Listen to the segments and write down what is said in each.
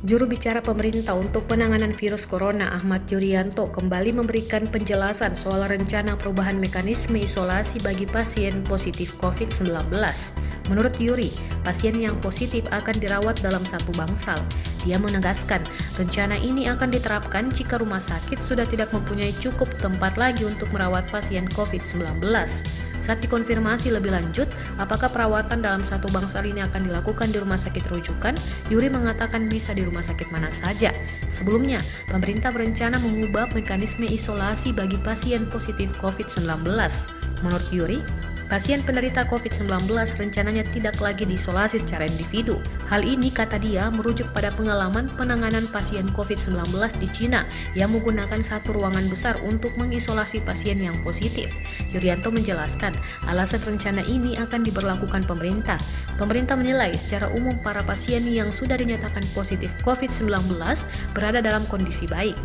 Juru bicara pemerintah untuk penanganan virus corona Ahmad Yuryanto kembali memberikan penjelasan soal rencana perubahan mekanisme isolasi bagi pasien positif COVID-19. Menurut Yuri, pasien yang positif akan dirawat dalam satu bangsal. Dia menegaskan, rencana ini akan diterapkan jika rumah sakit sudah tidak mempunyai cukup tempat lagi untuk merawat pasien COVID-19. Saat dikonfirmasi lebih lanjut, apakah perawatan dalam satu bangsal ini akan dilakukan di rumah sakit rujukan, Yuri mengatakan bisa di rumah sakit mana saja. Sebelumnya, pemerintah berencana mengubah mekanisme isolasi bagi pasien positif COVID-19. Menurut Yuri, pasien penderita COVID-19 rencananya tidak lagi diisolasi secara individu. Hal ini, kata dia, merujuk pada pengalaman penanganan pasien COVID-19 di Cina yang menggunakan satu ruangan besar untuk mengisolasi pasien yang positif. Yuryanto menjelaskan, alasan rencana ini akan diberlakukan pemerintah. Pemerintah menilai secara umum para pasien yang sudah dinyatakan positif COVID-19 berada dalam kondisi baik.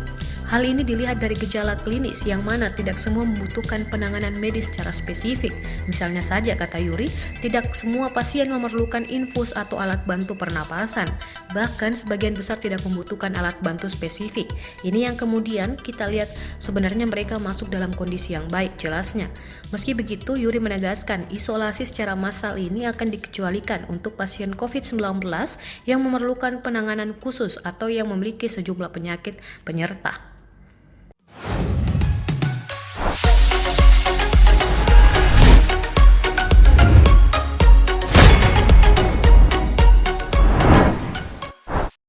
Hal ini dilihat dari gejala klinis yang mana tidak semua membutuhkan penanganan medis secara spesifik. Misalnya saja, kata Yuri, tidak semua pasien memerlukan infus atau alat bantu pernapasan. Bahkan sebagian besar tidak membutuhkan alat bantu spesifik. Ini yang kemudian kita lihat sebenarnya mereka masuk dalam kondisi yang baik, jelasnya. Meski begitu, Yuri menegaskan isolasi secara massal ini akan dikecualikan untuk pasien COVID-19 yang memerlukan penanganan khusus atau yang memiliki sejumlah penyakit penyerta.